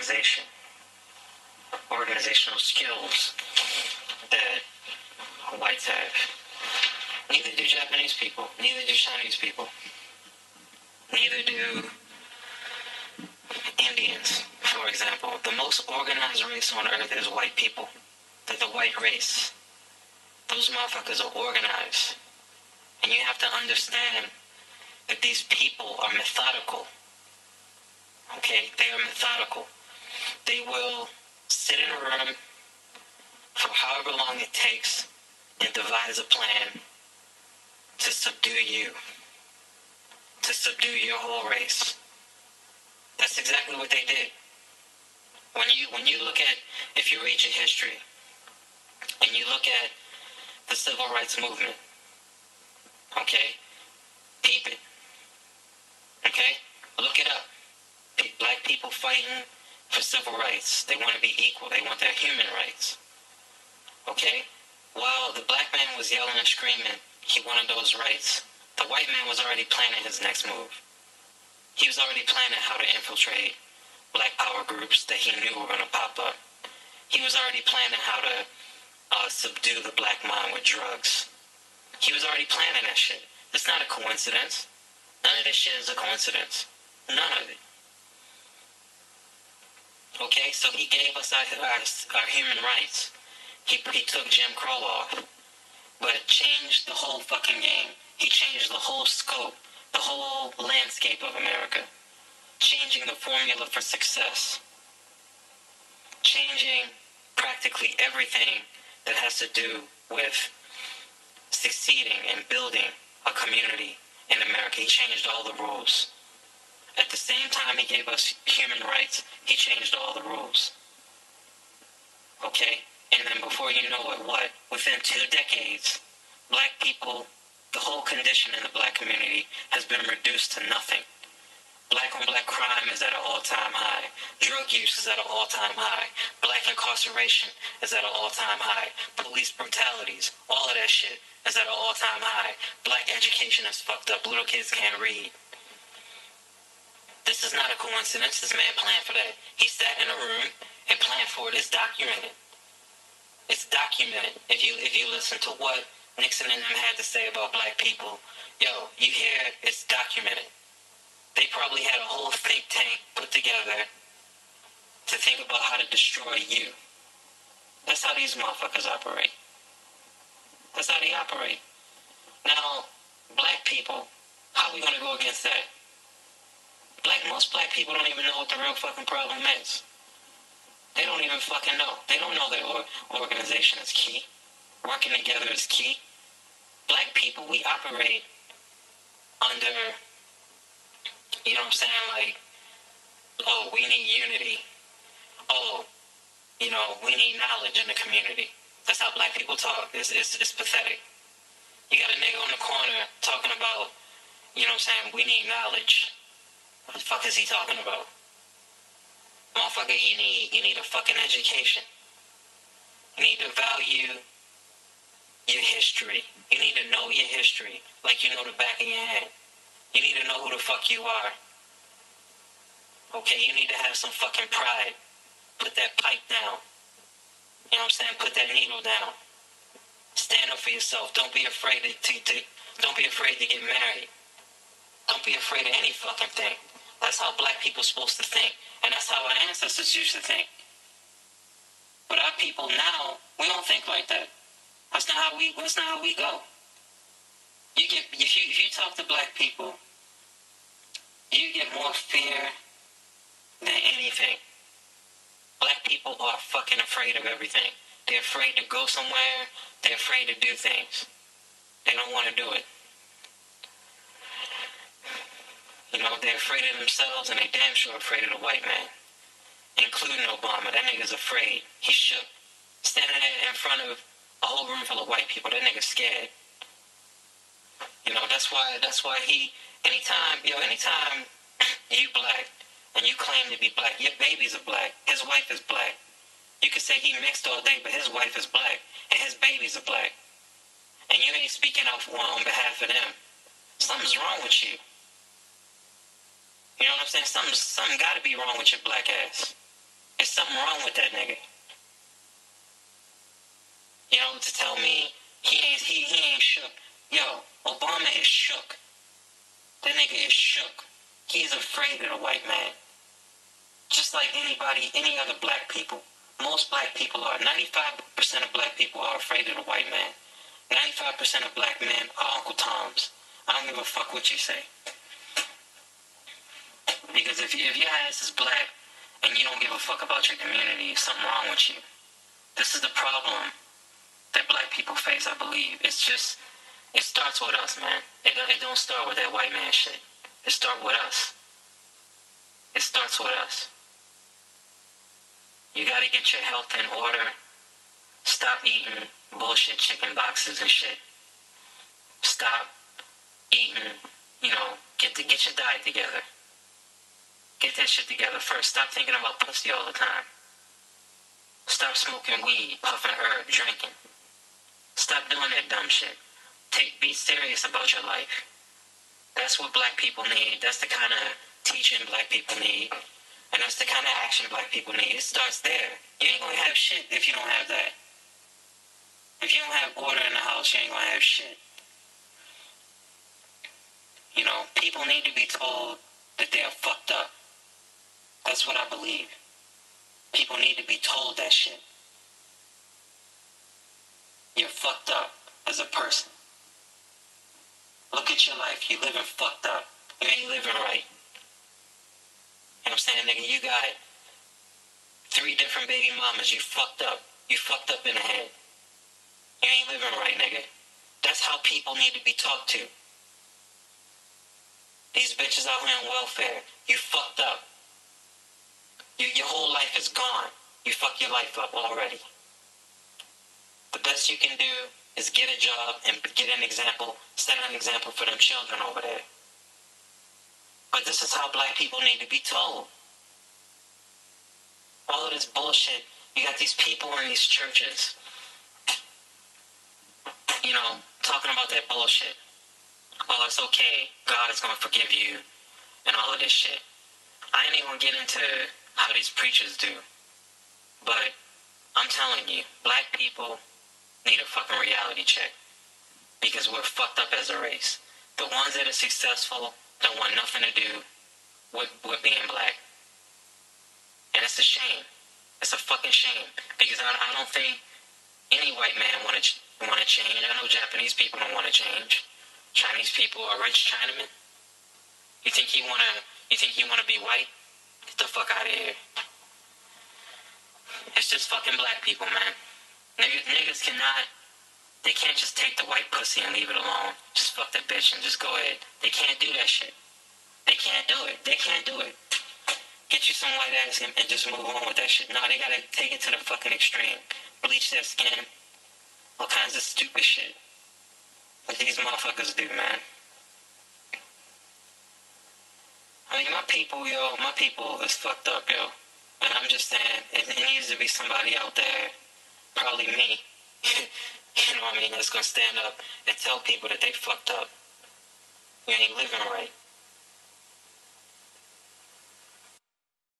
organization, organizational skills that whites have. Neither do Japanese people. Neither do Chinese people. Neither do Indians, for example. The most organized race on earth is white people. They're the white race. Those motherfuckers are organized. And you have to understand that these people are methodical. Okay? They are methodical. They will sit in a room for however long it takes and devise a plan to subdue you. To subdue your whole race. That's exactly what they did. When you look at, if you read your history, and you look at the civil rights movement, okay, peep it, okay, look it up. Black people fighting for civil rights. They want to be equal. They want their human rights, okay. While the black man was yelling and screaming, he wanted those rights. The white man was already planning his next move. He was already planning how to infiltrate black power groups that he knew were going to pop up. He was already planning how to subdue the black mind with drugs. He was already planning that shit. It's not a coincidence. None of this shit is a coincidence. None of it. Okay, so he gave us our human rights. He took Jim Crow off, but it changed the whole fucking game. He changed the whole scope, the whole landscape of America, changing the formula for success, changing practically everything that has to do with succeeding and building a community in America. He changed all the rules. At the same time he gave us human rights, he changed all the rules. Okay? And then before you know it, within 2 decades, black people, the whole condition in the black community has been reduced to nothing. Black on black crime is at an all-time high. Drug use is at an all-time high. Black incarceration is at an all-time high. Police brutalities, all of that shit is at an all-time high. Black education is fucked up. Little kids can't read. This is not a coincidence. This man planned for that. He sat in a room and planned for it. It's documented. It's documented. If you listen to what Nixon and them had to say about black people, yo, you hear it's documented. They probably had a whole think tank put together to think about how to destroy you. That's how these motherfuckers operate. That's how they operate. Now, black people, how are we gonna go against that? Most black people don't even know what the real fucking problem is. They don't even fucking know. They don't know that organization is key. Working together is key. Black people, we operate under, you know what I'm saying, like, oh, we need unity. Oh, you know, we need knowledge in the community. That's how black people talk. It's pathetic. You got a nigga on the corner talking about, you know what I'm saying, we need knowledge. What the fuck is he talking about? Motherfucker, you need a fucking education. You need to value your history. You need to know your history like you know the back of your hand. You need to know who the fuck you are. Okay, you need to have some fucking pride. Put that pipe down. You know what I'm saying? Put that needle down. Stand up for yourself. Don't be afraid don't be afraid to get married. Don't be afraid of any fucking thing. That's how black people are supposed to think. And that's how our ancestors used to think. But our people now, we don't think like that. That's not how we go. If you talk to black people, you get more fear than anything. Black people are fucking afraid of everything. They're afraid to go somewhere. They're afraid to do things. They don't want to do it. You know, they're afraid of themselves, and they damn sure afraid of the white man. Including Obama. That nigga's afraid. He shook. Standing there in front of a whole room full of white people, that nigga's scared. You know, that's why anytime you black, and you claim to be black, your babies are black, his wife is black. You could say he mixed all day, but his wife is black, and his babies are black. And you ain't speaking out on behalf of them. Something's wrong with you. You know what I'm saying? Something gotta be wrong with your black ass. There's something wrong with that nigga. You know, to tell me he ain't shook. Yo, Obama is shook. That nigga is shook. He's afraid of the white man. Just like anybody, any other black people. Most black people are. 95% of black people are afraid of the white man. 95% of black men are Uncle Toms. I don't give a fuck what you say. Because if your ass is black and you don't give a fuck about your community, something wrong with you. This is the problem that black people face, I believe. It's just, it starts with us, man. It don't start with that white man shit. It starts with us. It starts with us. You gotta get your health in order. Stop eating bullshit chicken boxes and shit. Stop eating, you know, get your diet together. Get that shit together first. Stop thinking about pussy all the time. Stop smoking weed, puffing herb, drinking. Stop doing that dumb shit. Be serious about your life. That's what black people need. That's the kind of teaching black people need. And that's the kind of action black people need. It starts there. You ain't gonna have shit if you don't have that. If you don't have order in the house, you ain't gonna have shit. You know, people need to be told that they are fucked up. That's what I believe. People need to be told that shit. You're fucked up as a person. Look at your life. You're living fucked up. You ain't living right. You know what I'm saying, nigga? You got 3 different baby mamas. You fucked up. You fucked up in the head. You ain't living right, nigga. That's how people need to be talked to. These bitches out here on welfare. You fucked up. Your whole life is gone. You fucked your life up already. The best you can do is get a job and get an example, set an example for them children over there. But this is how black people need to be told. All of this bullshit, you got these people in these churches, you know, talking about that bullshit. Oh, it's okay, God is going to forgive you, and all of this shit. I ain't even going to get into how these preachers do, but I'm telling you, black people need a fucking reality check, because we're fucked up as a race. The ones that are successful don't want nothing to do with being black. And it's a shame. It's a fucking shame, because I don't think any white man want to change. I know Japanese people don't want to change. Chinese people are rich Chinamen. You think you wanna be white? Get the fuck out of here. It's just fucking black people, man. Niggas they can't just take the white pussy and leave it alone. Just fuck that bitch and just go ahead. They can't do that shit. They can't do it. They can't do it. Get you some white ass and just move on with that shit. No, they gotta take it to the fucking extreme. Bleach their skin. All kinds of stupid shit. What these motherfuckers do, man. I mean, my people is fucked up, yo. And I'm just saying, it needs to be somebody out there, probably me, you know what I mean, that's gonna stand up and tell people that they fucked up. You ain't living right.